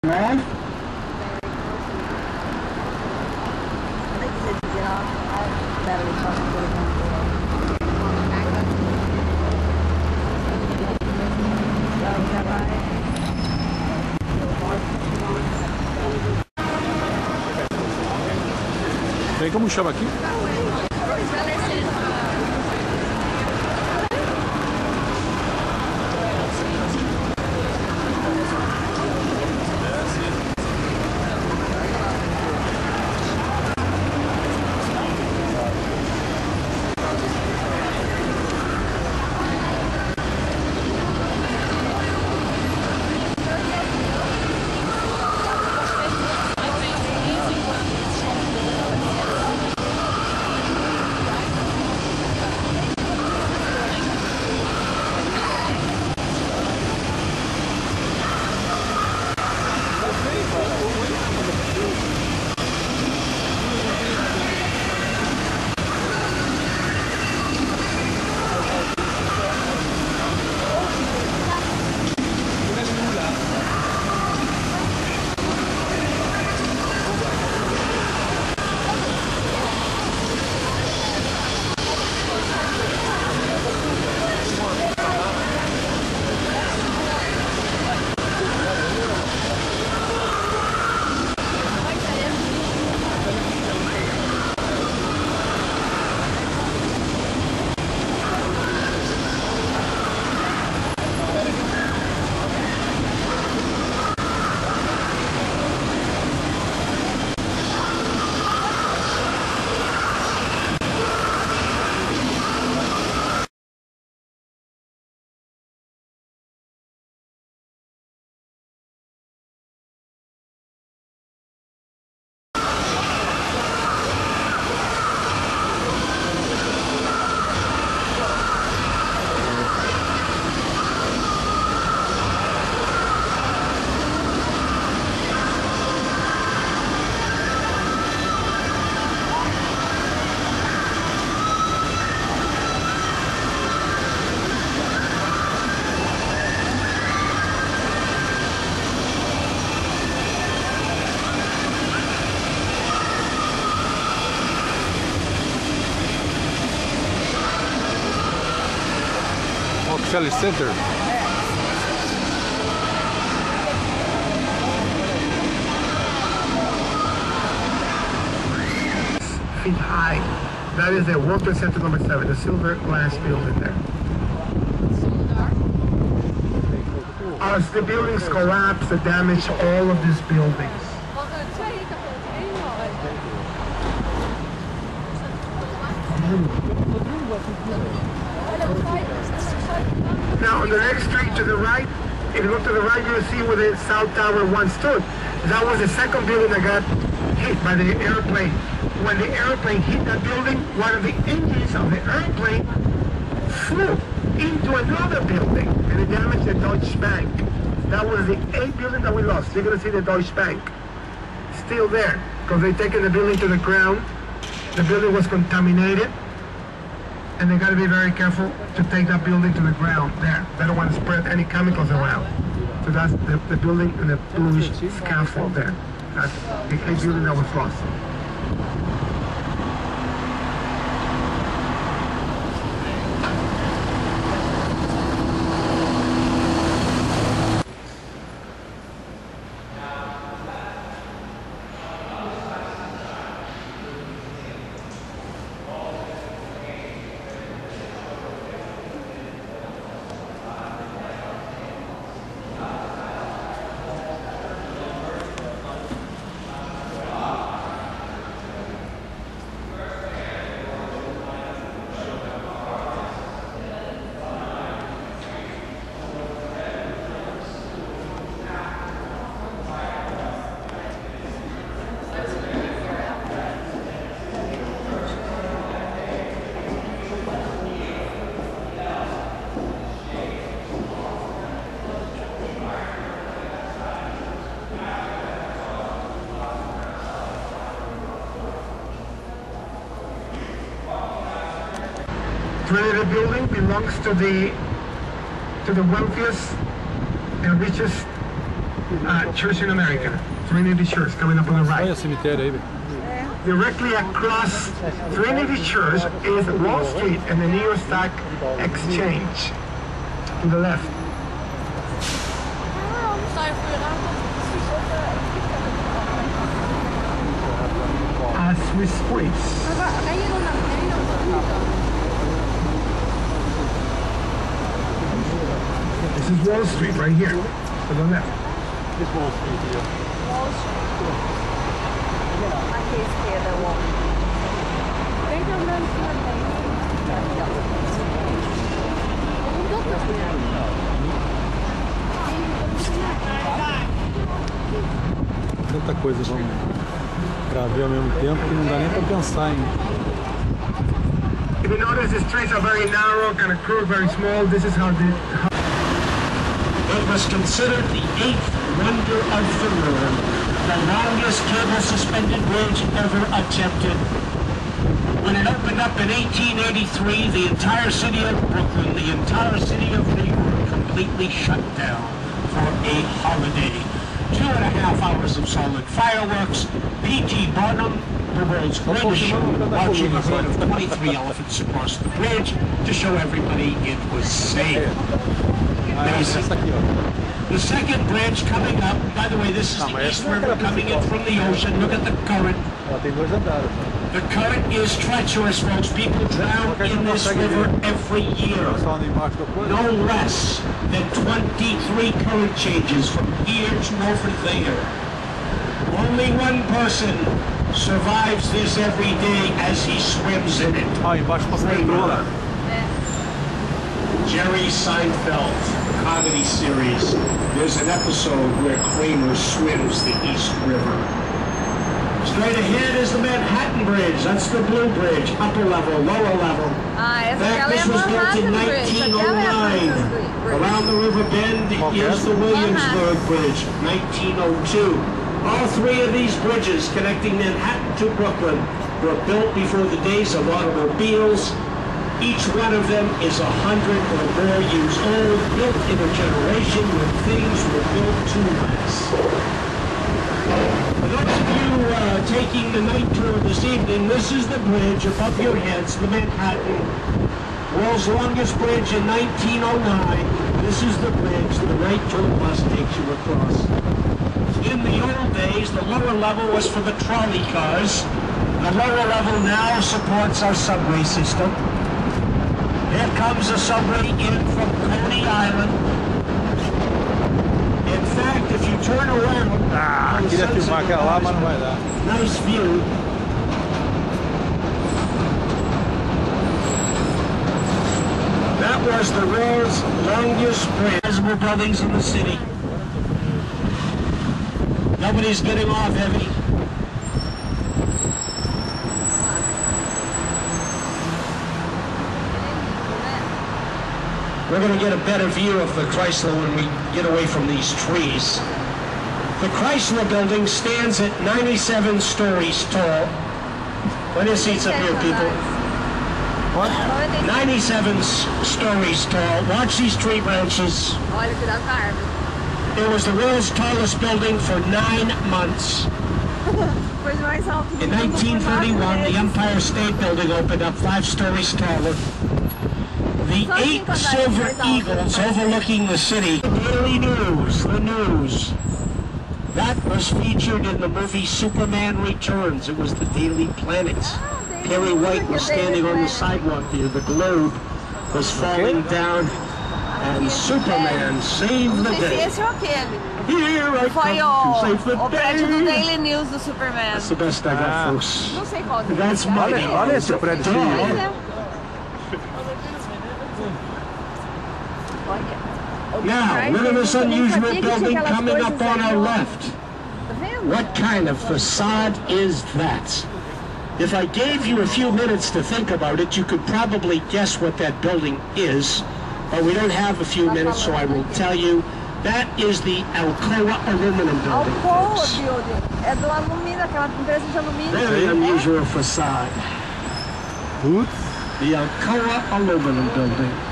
Man? Vem, como chama aqui? Rockefeller Center. Feet high. That is the World Trade Center number 7, the silver glass building there. As the buildings collapse, it damaged all of these buildings. Now on the next street to the right, if you look to the right, you'll see where the South Tower once stood. That was the second building that got hit by the airplane. When the airplane hit that building, one of the engines of the airplane flew into another building and it damaged the Deutsche Bank. That was the 8th building that we lost. You're going to see the Deutsche Bank still there because they've taken the building to the ground. The building was contaminated and they got to be very careful to take that building to the ground there. They don't want to spread any chemicals around. So that's the building and the bluish scaffold there. That's the 8th building that was lost. Trinity building belongs to the wealthiest and richest Church in America. 390 Church coming up on the Olha right. o cemitério aí, velho. Directly across 390 Church is Wall Street and the New York Stock Exchange. To the left. As we squeeze. This is Wall Street right here. To the left. This Wall Street here. Wall Street. Aqui à esquerda, Wall Street. Vem andando em cima Tanta coisa vamos pra ver ao mesmo tempo que não dá nem pra pensar em. If you notice, the streets are very narrow, kind of crude, very small. This is how It was considered the 8th wonder of the world, the longest cable-suspended bridge ever attempted. When it opened up in 1883, the entire city of Brooklyn, the entire city of New York, completely shut down for a holiday. 2.5 hours of solid fireworks. P.T. Barnum, the world's greatest showman, watching a herd of 23 elephants across the bridge to show everybody it was safe. Essa aqui, ó. The second bridge coming up, by the way, this is the East River coming in from the ocean. Look at the current. Ela tem 2 andares. The current is treacherous, folks. People drown in this river every year. Só anda embaixo da coisa. No less than 23 current changes from here to over there. Only one person survives this every day as he swims in it. Ah, embaixo passa metrô lá. Jerry Seinfeld comedy series. There's an episode where Kramer swims the East River. Straight ahead is the Manhattan Bridge. That's the blue bridge. Upper level, lower level. essa In fact, this was built in 1909. Around the river bend is the Williamsburg Bridge, 1902. All three of these bridges connecting Manhattan to Brooklyn were built before the days of automobiles. Each one of them is 100 or more years old, built in a generation when things were built to last. For those of you taking the night tour this evening, this is the bridge above your heads, the Manhattan. World's longest bridge in 1909. This is the bridge the night tour bus takes you across. In the old days, the lower level was for the trolley cars. The lower level now supports our subway system. Here comes a subway in from Coney Island. In fact, if you turn around, Queria filmar aquela lá, mas não vai dar. nice view. That was the world's longest bridge. Visible buildings in the city. Nobody's getting off heavy. We're going to get a better view of the Chrysler when we get away from these trees. The Chrysler building stands at 97 stories tall. Plenty of seats up here, people. What? 97 stories tall. Watch these tree branches. Olha, cuidado com a árvore. It was the world's tallest building for 9 months. Coisa mais alta do In mundo, 1931, the por Empire State Building opened up 5 stories taller. The 8 silver eagles overlooking the city. Daily News, the news. That was featured in the movie Superman Returns. It was the Daily Planet. Perry White was standing on the sidewalk here. The globe was falling down, and Superman saved the Não sei se day. esse ou aquele. Here I Foi come to save the o prédio do day. Daily News do Superman. That's the best I got, folks. Não sei qual deles. That's my Olha esse prédio Pois cheio. é. Now, look at this unusual building coming up on our left. Tá vendo? What kind of facade is that? If I gave you a few minutes to think about it, you could probably guess what that building is. But we don't have a few minutes, so I will tell you. That is the Alcoa Aluminum Building, Alcoa folks. Building. É do alumínio, aquela empresa de alumínio. Very unusual facade. Putz. The Alcoa Aluminum Building.